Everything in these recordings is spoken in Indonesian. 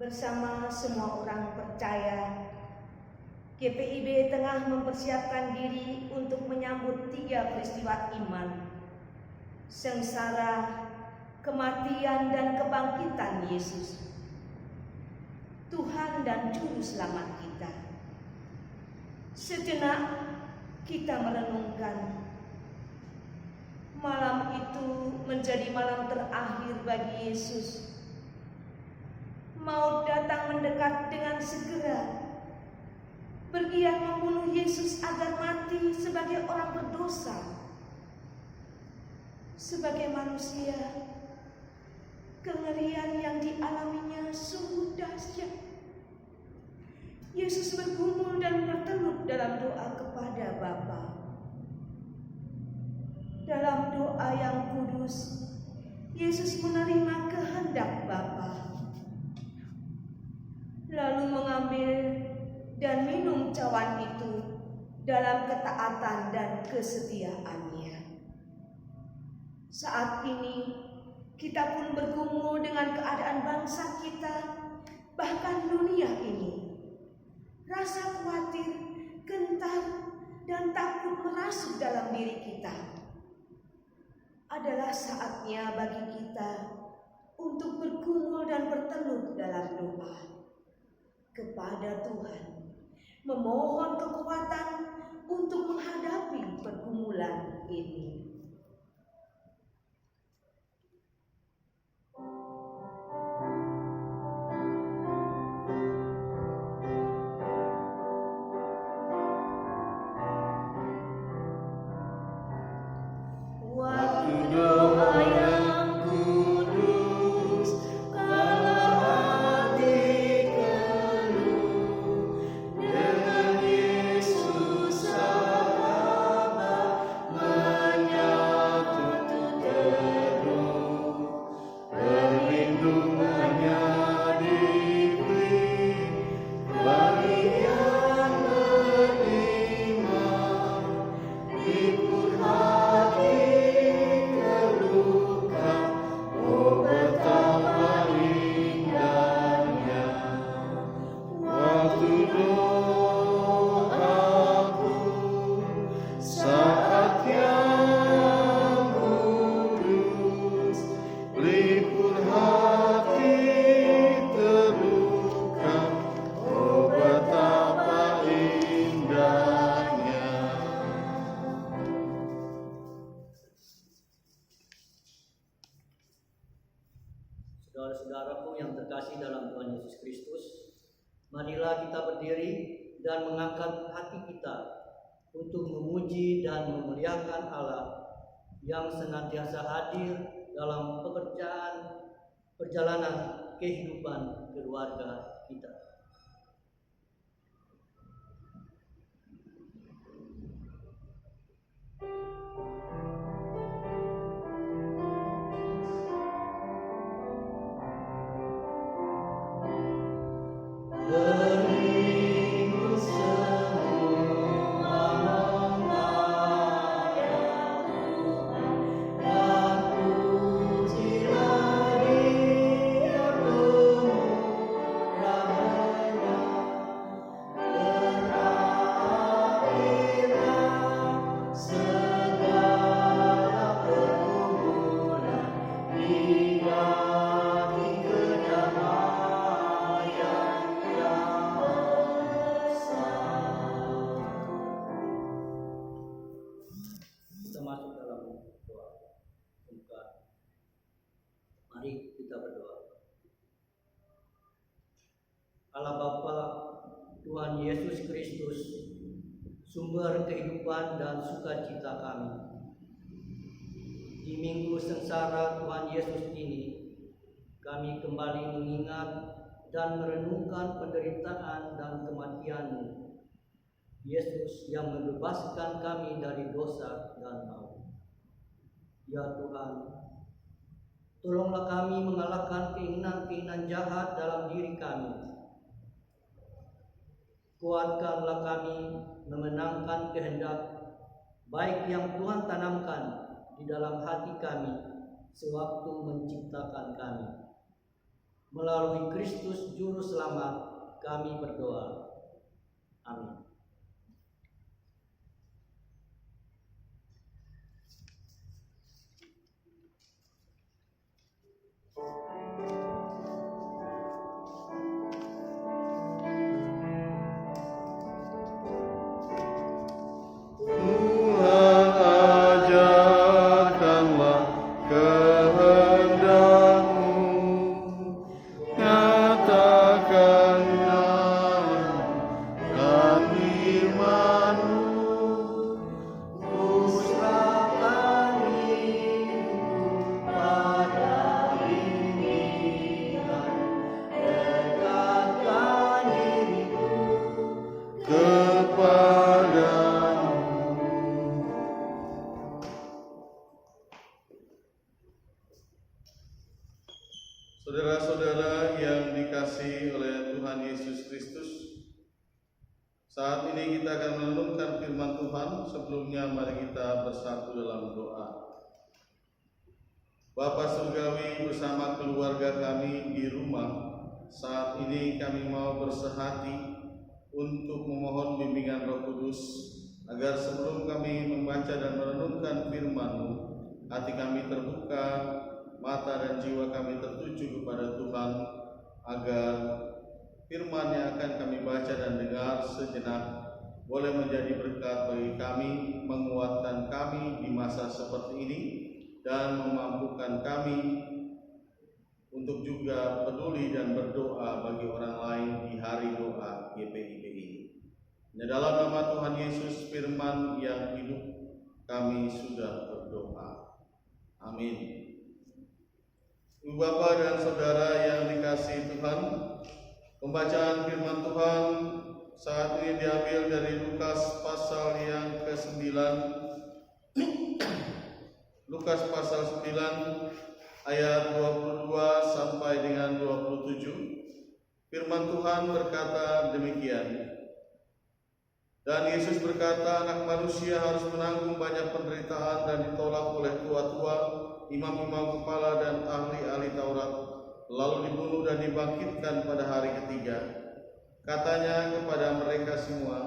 Bersama semua orang percaya, GPIB tengah mempersiapkan diri untuk menyambut 3 peristiwa iman: sengsara, kematian, dan kebangkitan Yesus, Tuhan dan Juru Selamat kita. Sejenak kita merenungkan, malam itu menjadi malam terakhir bagi Yesus. Maut datang mendekat dengan segera, bergiat membunuh Yesus agar mati sebagai orang berdosa. Sebagai manusia, kengerian yang dialaminya sungguh dahsyat. Yesus bergumul dan bertelut dalam doa kepada Bapa. Dalam doa yang kudus, Yesus menerima kehendak Bapa, lalu mengambil dan minum cawan itu dalam ketaatan dan kesetiaannya. Saat ini kita pun bergumul dengan keadaan bangsa kita, bahkan dunia ini. Rasa khawatir, gentar, dan takut merasuk dalam diri kita. Adalah saatnya bagi kita untuk bergumul dan bertelut dalam doa kepada Tuhan, memohon kekuatan untuk menghadapi pergumulan ini. Saudara-saudaraku yang terkasih dalam Tuhan Yesus Kristus, marilah kita berdiri dan mengangkat hati kita untuk memuji dan memuliakan Allah yang senantiasa hadir dalam perjalanan kehidupan keluarga kita. Mari kita berdoa. Allah Bapa, Tuhan Yesus Kristus, sumber kehidupan dan sukacita kami. Di minggu sengsara Tuhan Yesus ini, kami kembali mengingat dan merenungkan penderitaan dan kematian-Mu, Yesus yang membebaskan kami dari dosa dan maut. Ya Tuhan, tolonglah kami mengalahkan keinginan-keinginan jahat dalam diri kami. Kuatkanlah kami memenangkan kehendak baik yang Tuhan tanamkan di dalam hati kami sewaktu menciptakan kami. Melalui Kristus Juru Selamat kami berdoa. Amin. Saudara-saudara yang dikasihi oleh Tuhan Yesus Kristus, saat ini kita akan merenungkan firman Tuhan. Sebelumnya mari kita bersatu dalam doa. Bapa Surgawi, bersama keluarga kami di rumah, saat ini kami mau bersehati untuk memohon bimbingan Roh Kudus, agar sebelum kami membaca dan merenungkan firman-Mu, hati kami terbuka, mata dan jiwa kami tertuju kepada Tuhan, agar firman yang akan kami baca dan dengar sejenak boleh menjadi berkat bagi kami, menguatkan kami di masa seperti ini, dan memampukan kami untuk juga peduli dan berdoa bagi orang lain di hari doa GPIB ini. Dalam nama Tuhan Yesus, firman yang hidup, kami sudah berdoa. Amin. Ibu Bapak dan Saudara yang dikasihi Tuhan, pembacaan firman Tuhan saat ini diambil dari Lukas pasal yang ke-9. Lukas pasal 9 ayat 22 sampai dengan 27. Firman Tuhan berkata demikian. Dan Yesus berkata, anak manusia harus menanggung banyak penderitaan dan ditolak oleh tua-tua, imam-imam kepala dan ahli-ahli Taurat, lalu dibunuh dan dibangkitkan pada hari ketiga. Katanya kepada mereka semua,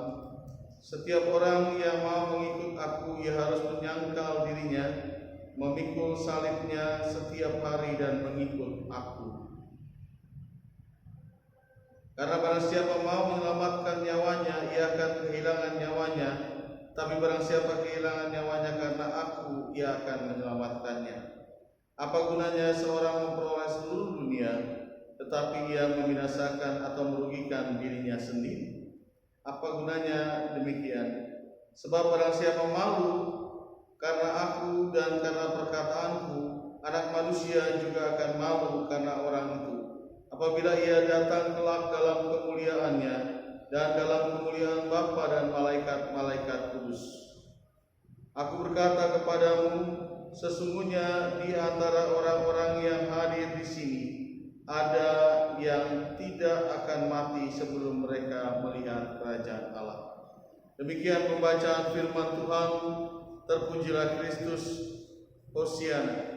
setiap orang yang mau mengikut aku, ia harus menyangkal dirinya, memikul salibnya setiap hari dan mengikut aku. Karena barang siapa mau menyelamatkan nyawanya, ia akan kehilangan nyawanya. Tapi barang siapa kehilangan nyawanya karena aku, ia akan menyelamatkannya. Apa gunanya seorang memperoleh seluruh dunia, tetapi ia membinasakan atau merugikan dirinya sendiri? Apa gunanya demikian? Sebab barang siapa malu karena aku dan karena perkataanku, anak manusia juga akan malu karena orang itu, apabila ia datang kelak dalam kemuliaannya dan dalam kemuliaan Bapa dan malaikat-malaikat kudus. Aku berkata kepadamu, sesungguhnya di antara orang-orang yang hadir di sini ada yang tidak akan mati sebelum mereka melihat kerajaan Allah. Demikian pembacaan firman Tuhan. Terpujilah Kristus. Hosiana.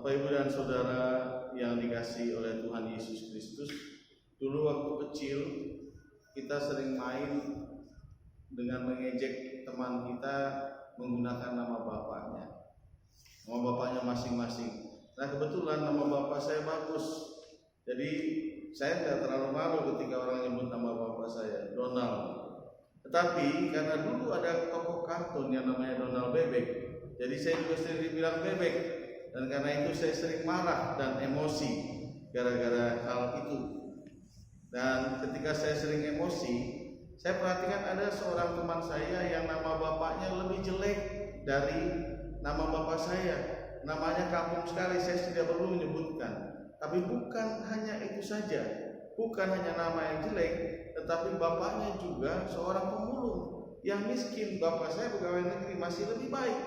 Bapak, Ibu, dan Saudara yang dikasihi oleh Tuhan Yesus Kristus, dulu waktu kecil kita sering main dengan mengejek teman kita menggunakan nama bapaknya, masing-masing. Nah, kebetulan nama bapak saya bagus, jadi saya tidak terlalu malu ketika orang nyebut nama bapak saya, Donald. Tetapi karena dulu ada tokoh kartun yang namanya Donald Bebek, jadi saya juga sering dibilang Bebek. Dan karena itu saya sering marah dan emosi gara-gara hal itu. Dan ketika saya sering emosi, saya perhatikan ada seorang teman saya yang nama bapaknya lebih jelek dari nama bapak saya. Namanya kampung sekali, saya tidak perlu menyebutkan. Tapi bukan hanya itu saja, bukan hanya nama yang jelek, tetapi bapaknya juga seorang pemulung yang miskin. Bapak saya pegawai negeri, masih lebih baik.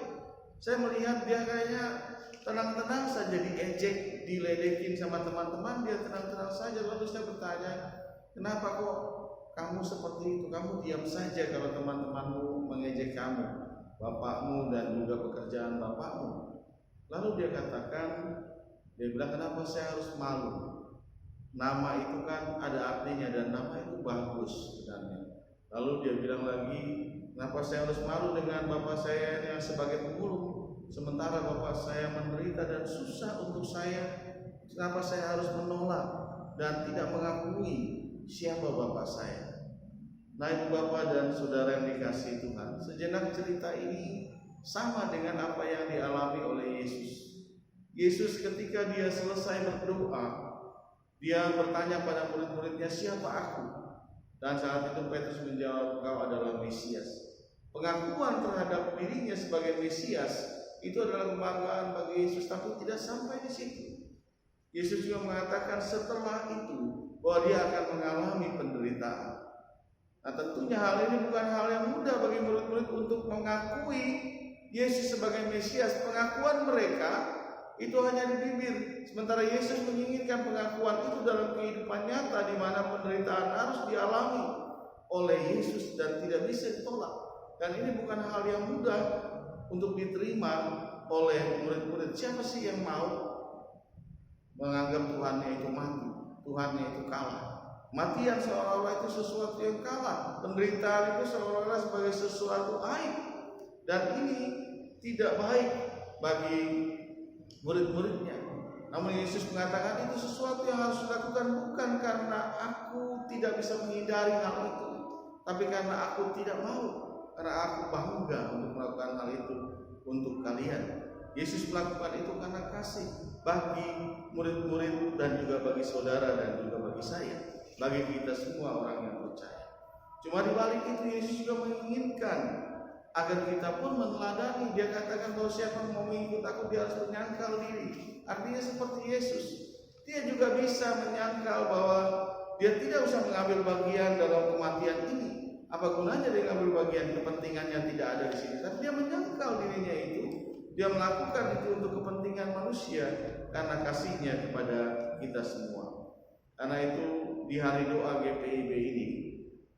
Saya melihat dia kayaknya tenang-tenang saja diejek, diledekin sama teman-teman, dia tenang-tenang saja. Lalu saya bertanya, kenapa kok kamu seperti itu? Kamu diam saja kalau teman-temanmu mengejek kamu, bapakmu dan juga pekerjaan bapakmu. Lalu dia katakan, dia bilang, kenapa saya harus malu? Nama itu kan ada artinya dan nama itu bagus sebenarnya. Lalu dia bilang lagi, kenapa saya harus malu dengan bapak saya yang sebagai pemulung, sementara bapak saya menderita dan susah untuk saya. Kenapa saya harus menolak dan tidak mengakui siapa bapak saya? Nah, ibu bapak dan saudara yang dikasihi Tuhan, sejenak cerita ini sama dengan apa yang dialami oleh Yesus. Yesus ketika dia selesai berdoa, dia bertanya pada murid-muridnya, siapa aku? Dan saat itu Petrus menjawab, engkau adalah Mesias. Pengakuan terhadap dirinya sebagai Mesias itu adalah kebanggaan bagi Yesus, tapi tidak sampai di situ. Yesus juga mengatakan setelah itu bahwa dia akan mengalami penderitaan. Nah, tentunya hal ini bukan hal yang mudah bagi murid-murid untuk mengakui Yesus sebagai Mesias. Pengakuan mereka itu hanya di bibir, sementara Yesus menginginkan pengakuan itu dalam kehidupan nyata, di mana penderitaan harus dialami oleh Yesus dan tidak bisa ditolak. Dan ini bukan hal yang mudah untuk diterima oleh murid-murid. Siapa sih yang mau menganggap Tuhannya itu mati, Tuhannya itu kalah? Mati yang seolah-olah itu sesuatu yang kalah, penderitaan itu seolah-olah sebagai sesuatu aib, dan ini tidak baik bagi murid-muridnya. Namun Yesus mengatakan itu sesuatu yang harus dilakukan bukan karena aku tidak bisa menghindari hal itu, tapi karena aku tidak mau, karena aku bangga untuk melakukan hal itu untuk kalian. Yesus melakukan itu karena kasih bagi murid-murid dan juga bagi saudara dan juga bagi saya, bagi kita semua orang yang percaya. Cuma di balik itu Yesus juga menginginkan agar kita pun meneladani. Dia katakan bahwa siapa yang mau mengikut aku, dia harus menyangkal diri. Artinya seperti Yesus, dia juga bisa menyangkal bahwa dia tidak usah mengambil bagian dalam kematian ini. Apa gunanya dia mengambil bagian, kepentingannya tidak ada di sini. Tapi dia menyangkal dirinya itu, dia melakukan itu untuk kepentingan manusia karena kasihnya kepada kita semua. Karena itu di hari doa GPIB ini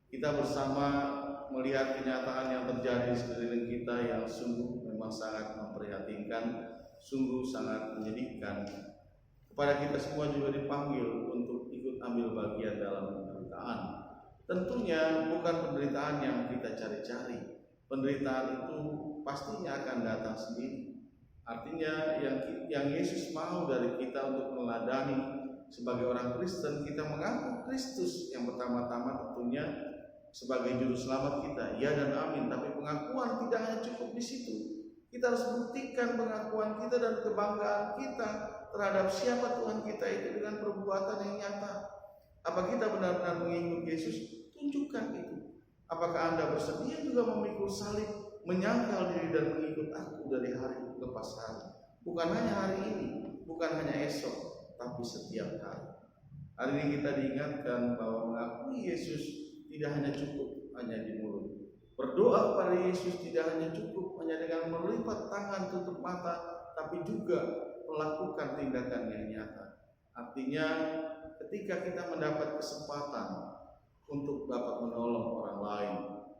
kita bersama melihat kenyataan yang terjadi di sekeliling kita yang sungguh memang sangat memprihatinkan, sungguh sangat menyedihkan. Kepada kita semua juga dipanggil untuk ikut ambil bagian dalam penderitaan. Tentunya bukan penderitaan yang kita cari-cari. Penderitaan itu pastinya akan datang sendiri. Artinya yang Yesus mau dari kita untuk meneladani sebagai orang Kristen, kita mengaku Kristus yang pertama-tama tentunya sebagai juru selamat kita, ya dan amin. Tapi pengakuan tidak hanya cukup di situ. Kita harus buktikan pengakuan kita dan kebanggaan kita terhadap siapa Tuhan kita itu dengan perbuatan yang nyata. Apa kita benar-benar mengikut Yesus? Tunjukkan itu. Apakah Anda bersedia juga memikul salib, menyangkal diri dan mengikut aku dari hari lepas hari? Bukan hanya hari ini, bukan hanya esok, tapi setiap hari. Hari ini kita diingatkan bahwa mengakui Yesus tidak hanya cukup hanya di mulut. Berdoa kepada Yesus tidak hanya cukup hanya dengan melipat tangan tutup mata, tapi juga melakukan tindakan yang nyata. Artinya ketika kita mendapat kesempatan untuk dapat menolong orang lain,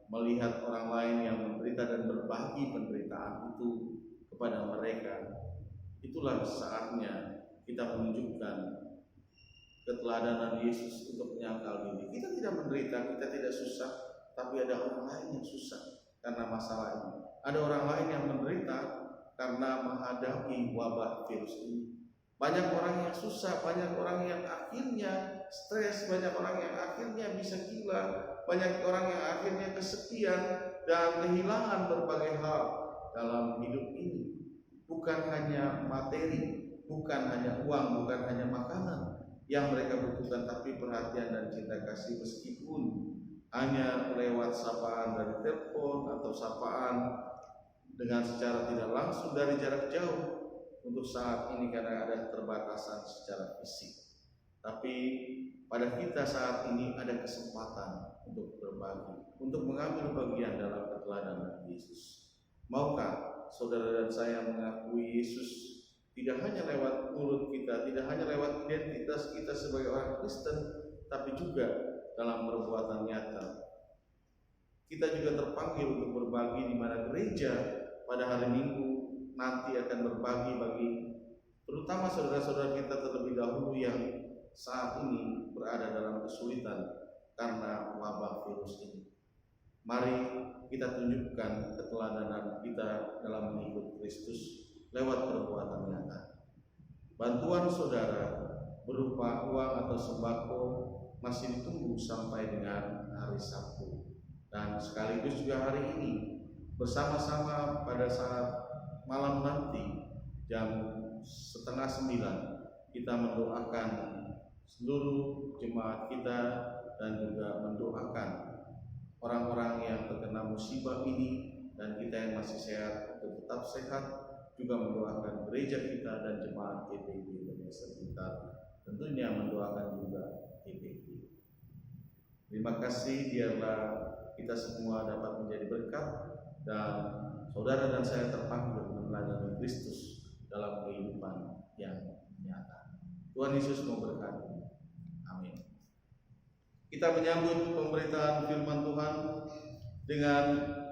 melihat orang lain yang menderita dan berbagi penderitaan itu kepada mereka, itulah saatnya kita menunjukkan keteladanan Yesus untuk menyangkal diri. Kita tidak menderita, kita tidak susah, tapi ada orang lain yang susah karena masalah ini. Ada orang lain yang menderita karena menghadapi wabah virus ini. Banyak orang yang susah, banyak orang yang akhirnya stres, banyak orang yang akhirnya bisa gila, banyak orang yang akhirnya kesepian dan kehilangan berbagai hal dalam hidup ini. Bukan hanya materi, bukan hanya uang, bukan hanya makanan yang mereka butuhkan, tapi perhatian dan cinta kasih, meskipun hanya lewat sapaan dari telepon atau sapaan dengan secara tidak langsung dari jarak jauh. Untuk saat ini karena ada keterbatasan secara fisik, tapi pada kita saat ini ada kesempatan untuk berbagi, untuk mengambil bagian dalam keteladanan Yesus. Maukah saudara dan saya mengakui Yesus tidak hanya lewat mulut kita, tidak hanya lewat identitas kita sebagai orang Kristen, tapi juga dalam perbuatan nyata. Kita juga terpanggil untuk berbagi, di mana gereja pada hari Minggu nanti akan berbagi bagi terutama saudara-saudara kita terlebih dahulu yang saat ini berada dalam kesulitan karena wabah virus ini. Mari kita tunjukkan keteladanan kita dalam mengikut Kristus lewat perbuatan nyata. Bantuan saudara berupa uang atau sembako masih ditunggu sampai dengan hari Sabtu. Dan sekaligus juga hari ini bersama-sama pada saat malam nanti jam 8:30 kita mendoakan seluruh jemaat kita dan juga mendoakan orang-orang yang terkena musibah ini, dan kita yang masih sehat untuk tetap sehat, juga mendoakan gereja kita dan jemaat GPIB dan sekitar, tentunya mendoakan juga GPIB. Terima kasih, biarlah kita semua dapat menjadi berkat dan saudara dan saya terpanggil meneladani Kristus dalam kehidupan yang nyata. Tuhan Yesus memberkati. Amin. Kita menyambut pemberitaan firman Tuhan dengan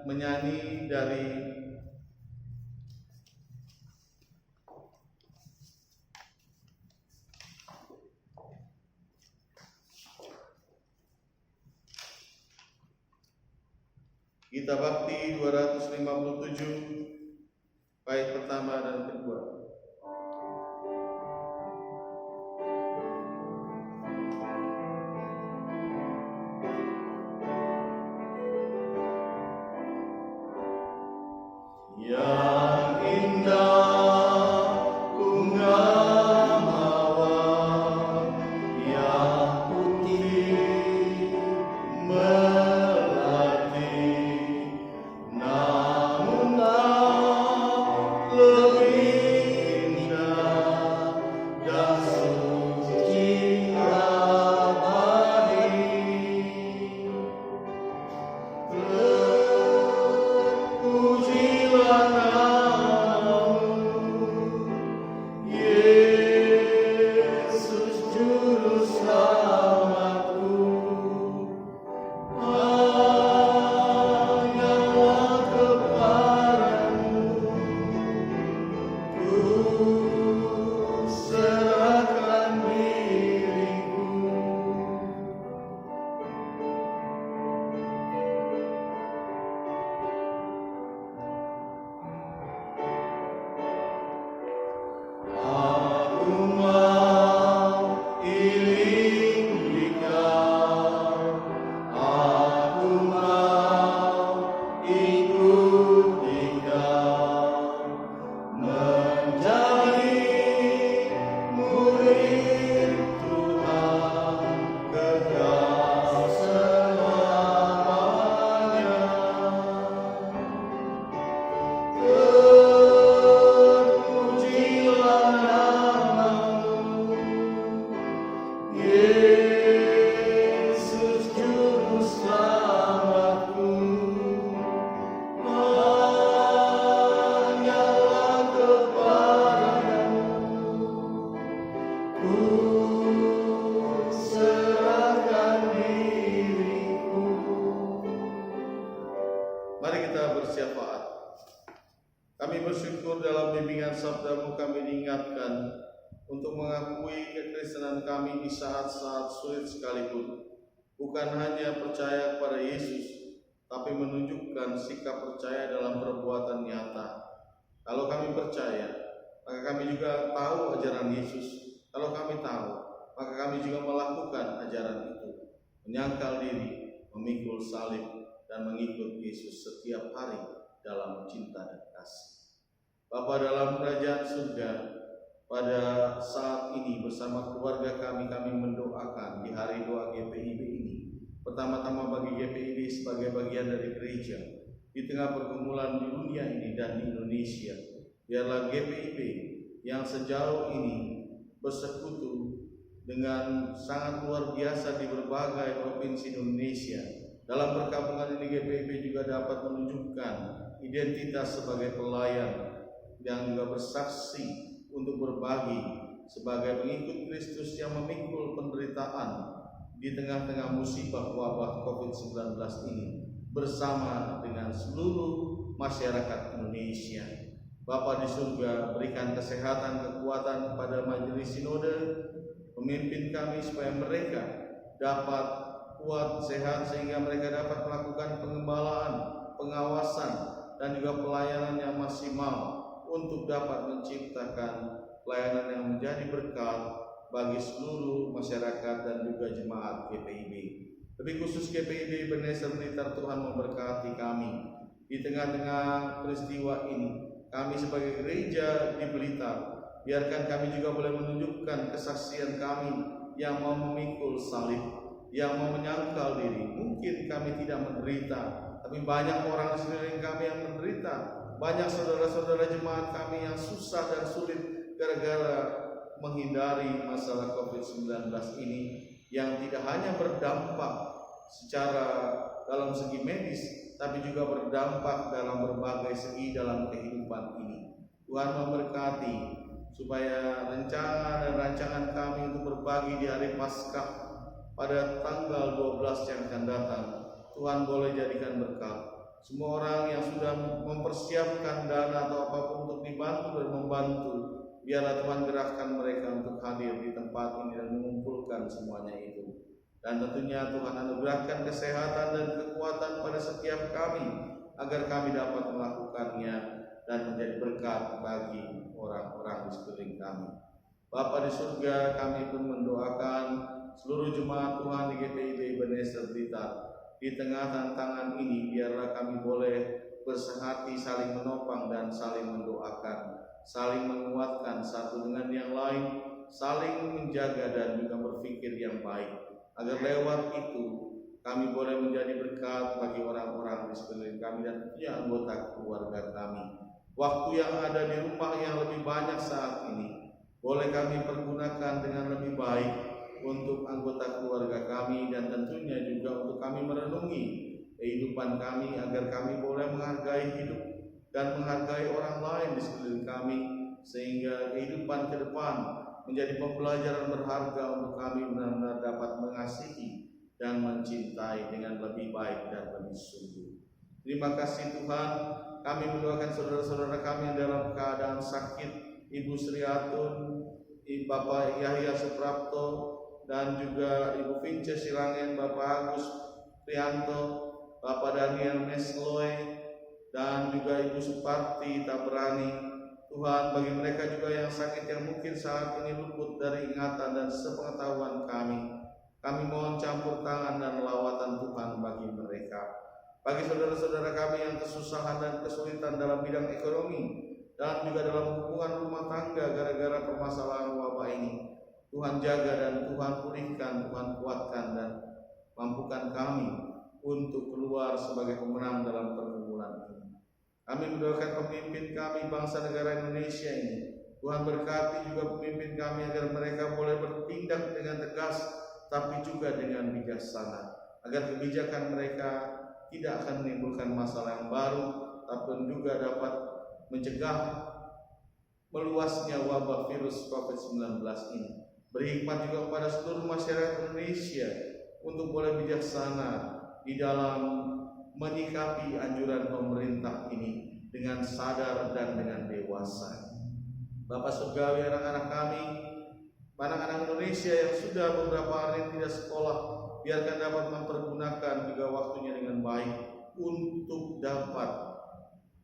menyanyi dari Gita Bakti 257 bait pertama dan kedua. Yang indah bunga mawar, yang putih melati, namun tak lebih indah dan suci abadi. Terpujilah namamu, Yesus Juru Selamatku. Hanyalah kepadamu ku serahkan diriku. Aku mau iring dikau, aku mau ikut dikau, menjadi murid Tuhan kekal selamanya. Terpujilah namamu, Yesus Juru Selamatku. Hanyalah kepadamu ku serahkan diriku. Mari kita bersyafaat. Kami bersyukur dalam bimbingan sabdamu kami diingatkan untuk mengakui kekristenan kami di saat-saat sulit sekalipun. Bukan hanya percaya kepada Yesus, tapi menunjukkan sikap percaya dalam perbuatan nyata. Kalau kami percaya, maka kami juga tahu ajaran Yesus. Kalau kami tahu, maka kami juga melakukan ajaran itu. Menyangkal diri, memikul salib, dan mengikut Yesus setiap hari dalam cinta dan kasih. Bapa dalam kerajaan surga, pada saat ini bersama keluarga kami mendoakan di hari doa GPIB ini. Pertama-tama bagi GPIB sebagai bagian dari gereja di tengah pergumulan di dunia ini dan di Indonesia. Biarlah GPIB yang sejauh ini bersekutu dengan sangat luar biasa di berbagai provinsi Indonesia. Dalam perkampungan ini GPIB juga dapat menunjukkan identitas sebagai pelayan yang juga bersaksi untuk berbagi sebagai pengikut Kristus yang memikul penderitaan di tengah-tengah musibah wabah COVID-19 ini bersama dengan seluruh masyarakat Indonesia. Bapa di surga, berikan kesehatan, kekuatan kepada majelis sinode, pemimpin kami supaya mereka dapat kuat, sehat, sehingga mereka dapat melakukan pengembalaan, pengawasan, dan juga pelayanan yang maksimal untuk dapat menciptakan pelayanan yang menjadi berkat bagi seluruh masyarakat dan juga jemaat GPIB. Lebih khusus GPIB Ebenezer Blitar, Tuhan memberkati kami di tengah-tengah peristiwa ini. Kami sebagai gereja di Blitar, biarkan kami juga boleh menunjukkan kesaksian kami yang mau memikul salib, yang mau menyangkal diri. Mungkin kami tidak menderita, tapi banyak orang di sekeliling kami yang menderita. Banyak saudara-saudara jemaat kami yang susah dan sulit gara-gara menghindari masalah COVID-19 ini, yang tidak hanya berdampak secara dalam segi medis, tapi juga berdampak dalam berbagai segi dalam kehidupan ini. Tuhan memberkati supaya rencana dan rancangan kami untuk berbagi di hari Paskah pada tanggal 12 yang akan datang, Tuhan boleh jadikan berkat. Semua orang yang sudah mempersiapkan dana atau apapun untuk dibantu dan membantu, biarlah Tuhan gerakkan mereka untuk hadir di tempat ini dan mengumpulkan semuanya itu. Dan tentunya Tuhan anugerahkan kesehatan dan kekuatan pada setiap kami, agar kami dapat melakukannya dan menjadi berkat bagi orang-orang di sekeliling kami. Bapa di surga, kami pun mendoakan seluruh jemaat Tuhan di GPIB Ebenezer Blitar. Di tengah tantangan ini, biarlah kami boleh bersehati, saling menopang dan saling mendoakan, saling menguatkan satu dengan yang lain, saling menjaga dan juga berpikir yang baik, agar lewat itu kami boleh menjadi berkat bagi orang-orang di sekeliling kami dan tentunya anggota keluarga kami. Waktu yang ada di rumah yang lebih banyak saat ini, boleh kami pergunakan dengan lebih baik untuk anggota keluarga kami, dan tentunya juga untuk kami merenungi kehidupan kami, agar kami boleh menghargai hidup dan menghargai orang lain di sekeliling kami, sehingga kehidupan ke depan menjadi pembelajaran berharga untuk kami benar-benar dapat mengasihi dan mencintai dengan lebih baik dan lebih sungguh. Terima kasih Tuhan. Kami mendoakan saudara-saudara kami yang dalam keadaan sakit, Ibu Sri Atun, Bapak Yahya Suprapto, dan juga Ibu Vince Sirangen, Bapak Agus Prianto, Bapak Daniel Mesloy, dan juga Ibu Suparti Tabrani. Tuhan, bagi mereka juga yang sakit, yang mungkin saat ini luput dari ingatan dan sepengetahuan kami mohon campur tangan dan lawatan Tuhan bagi mereka. Bagi saudara-saudara kami yang kesusahan dan kesulitan dalam bidang ekonomi dan juga dalam hubungan rumah tangga gara-gara permasalahan wabah ini, Tuhan jaga dan Tuhan pulihkan, Tuhan kuatkan dan mampukan kami untuk keluar sebagai pemenang dalam pergumulan ini. Kami mendoakan pemimpin kami, bangsa negara Indonesia ini. Tuhan berkati juga pemimpin kami agar mereka boleh bertindak dengan tegas, tapi juga dengan bijaksana, agar kebijakan mereka tidak akan menimbulkan masalah yang baru, tapi juga dapat mencegah meluasnya wabah virus COVID-19 ini. Beri hikmat juga kepada seluruh masyarakat Indonesia untuk boleh bijaksana di dalam menyikapi anjuran pemerintah ini dengan sadar dan dengan dewasa. Bapak surgawi, anak-anak kami, anak-anak Indonesia yang sudah beberapa hari tidak sekolah, biarkan dapat mempergunakan juga waktunya dengan baik untuk dapat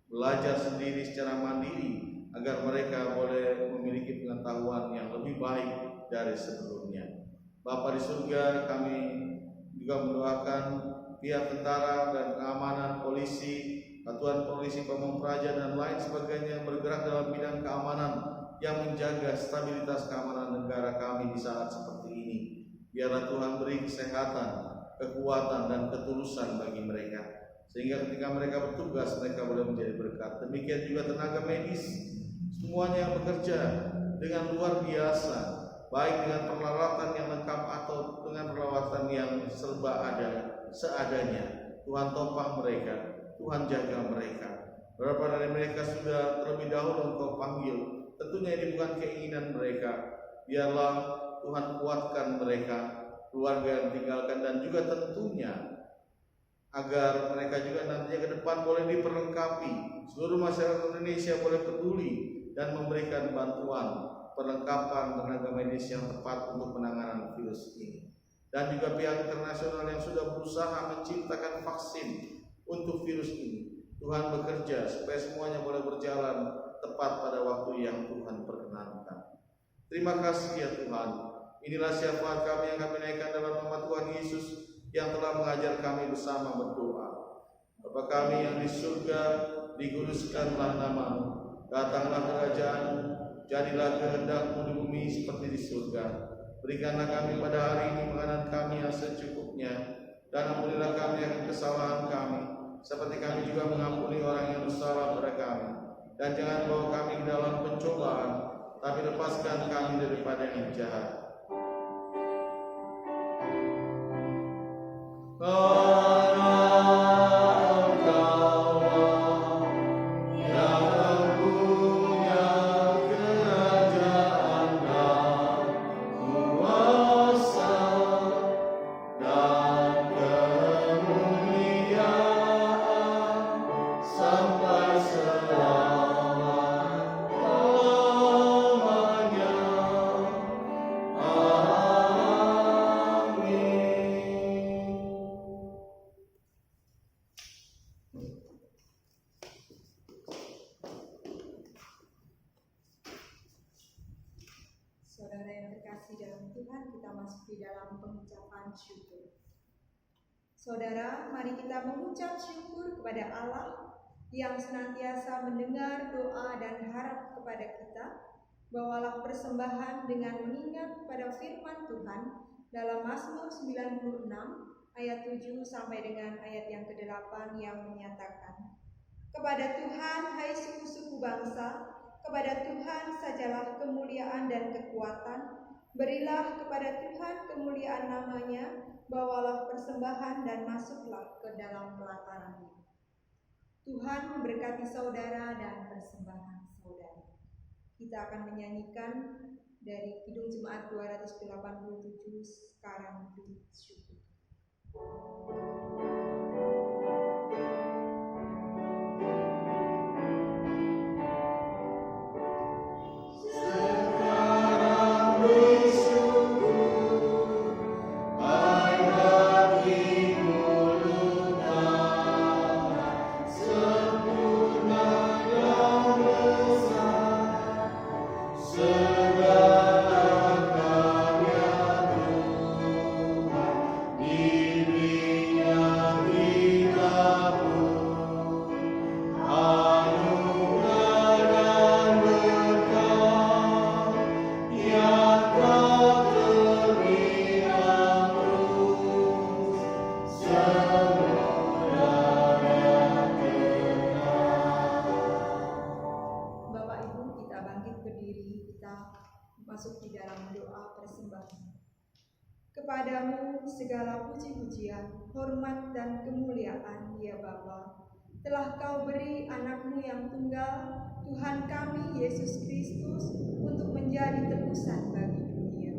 belajar sendiri secara mandiri, agar mereka boleh memiliki pengetahuan yang lebih baik dari sebelumnya. Bapa di surga, kami juga mendoakan pihak tentara dan keamanan, polisi, satuan polisi, pamong praja dan lain sebagainya yang bergerak dalam bidang keamanan, yang menjaga stabilitas keamanan negara kami di saat seperti ini. Biarlah Tuhan beri kesehatan, kekuatan dan ketulusan bagi mereka, sehingga ketika mereka bertugas mereka boleh menjadi berkat. Demikian juga tenaga medis, semuanya yang bekerja dengan luar biasa, baik dengan peralatan yang lengkap atau dengan peralatan yang serba ada seadanya. Tuhan topang mereka, Tuhan jaga mereka. Beberapa dari mereka sudah terlebih dahulu Engkau panggil. Tentu tentunya ini bukan keinginan mereka. Biarlah Tuhan kuatkan mereka, keluarga yang tinggalkan, dan juga tentunya agar mereka juga nantinya ke depan boleh diperlengkapi. Seluruh masyarakat Indonesia boleh peduli dan memberikan bantuan perlengkapan tenaga medis yang tepat untuk penanganan virus ini. Dan juga pihak internasional yang sudah berusaha menciptakan vaksin untuk virus ini. Tuhan bekerja supaya semuanya boleh berjalan tepat pada waktu yang Tuhan perkenankan. Terima kasih ya Tuhan. Inilah syafaat kami yang kami naikkan dalam nama Tuhan Yesus yang telah mengajar kami bersama berdoa. Bapa kami yang di surga, dikuduskanlah nama-Mu. Datanglah kerajaan-Mu, jadilah kehendak-Mu di bumi seperti di surga. Berikanlah kami pada hari ini makanan kami yang secukupnya, dan ampunilah kami akan kesalahan kami, seperti kami juga mengampuni orang yang bersalah pada kami. Dan jangan bawa kami ke dalam pencobaan, tapi lepaskan kami daripada yang jahat. Saudara yang terkasih dalam Tuhan, kita masuk di dalam pengucapan syukur. Saudara, mari kita mengucap syukur kepada Allah yang senantiasa mendengar doa dan harap kepada kita. Bawalah persembahan dengan mengingat pada firman Tuhan dalam Mazmur 96 ayat 7 sampai dengan ayat yang ke-8 yang menyatakan, "Kepada Tuhan, hai suku-suku bangsa, kepada Tuhan sajalah kemuliaan dan kekuatan. Berilah kepada Tuhan kemuliaan namanya, bawalah persembahan dan masuklah ke dalam pelataran-Nya." Tuhan memberkati saudara dan persembahan saudara. Kita akan menyanyikan dari Kidung Jemaat 287, sekarang bukit syukur. Masuk di dalam doa persembahan. Kepadamu segala puji-pujian, hormat dan kemuliaan ya Bapa, telah Kau beri anakmu yang tunggal, Tuhan kami Yesus Kristus, untuk menjadi tebusan bagi dunia.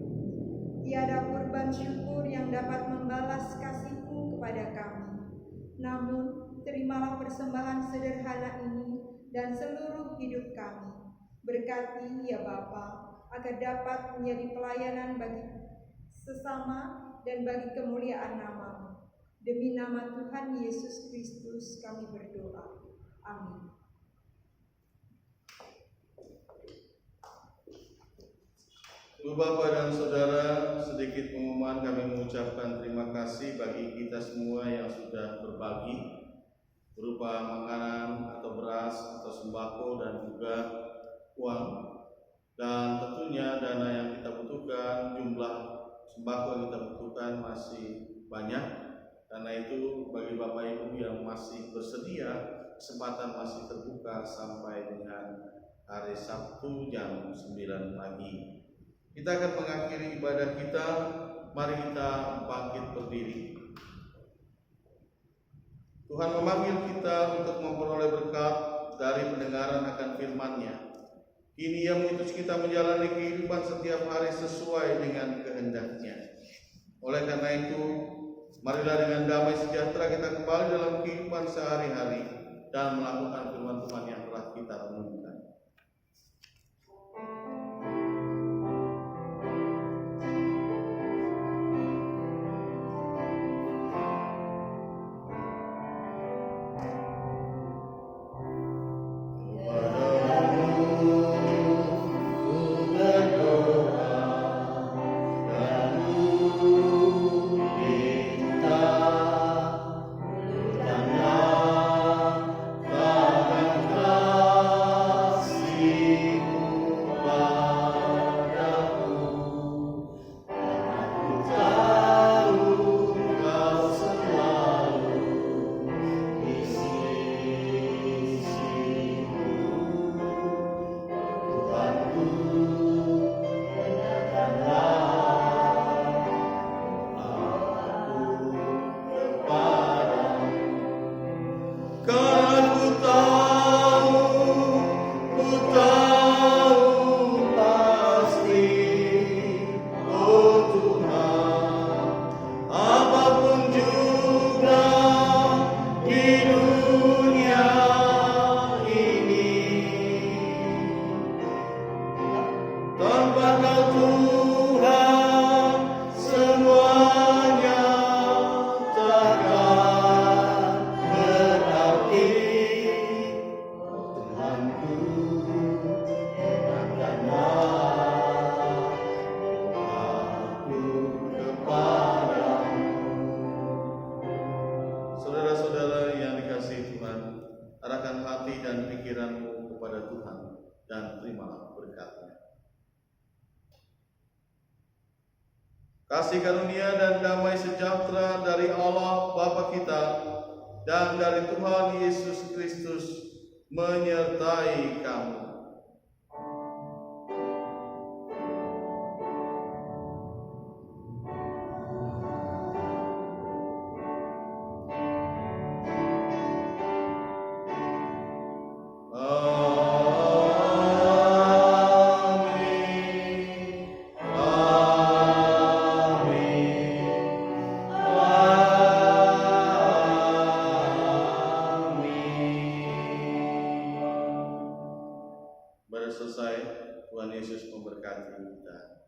Tiada kurban syukur yang dapat membalas kasih-Mu kepada kami. Namun terimalah persembahan sederhana ini dan seluruh hidup kami. Berkati ya Bapa, agar dapat menjadi pelayanan bagi sesama dan bagi kemuliaan nama-Mu. Demi nama Tuhan Yesus Kristus kami berdoa. Amin. Ibu Bapak dan Saudara, sedikit pengumuman, kami mengucapkan terima kasih bagi kita semua yang sudah berbagi berupa makanan atau beras atau sembako dan juga uang. Dan tentunya dana yang kita butuhkan, jumlah sembako yang kita butuhkan masih banyak. Karena itu bagi Bapak Ibu yang masih bersedia, kesempatan masih terbuka sampai dengan hari Sabtu jam 9 pagi. Kita akan mengakhiri ibadah kita. Mari kita bangkit berdiri. Tuhan memanggil kita untuk memperoleh berkat dari pendengaran akan firman-Nya. Kini Ia mengutus kita menjalani kehidupan setiap hari sesuai dengan kehendak-Nya. Oleh karena itu, marilah dengan damai sejahtera kita kembali dalam kehidupan sehari-hari dan melakukan firman Tuhan yang telah kita renungkan. Saudara-saudara yang dikasihi Tuhan, arahkan hati dan pikiranmu kepada Tuhan dan terimalah berkat-Nya. Kasih karunia dan damai sejahtera dari Allah Bapa kita dan dari Tuhan Yesus Kristus menyertai kamu. Selesai, Tuhan Yesus memberkati kita.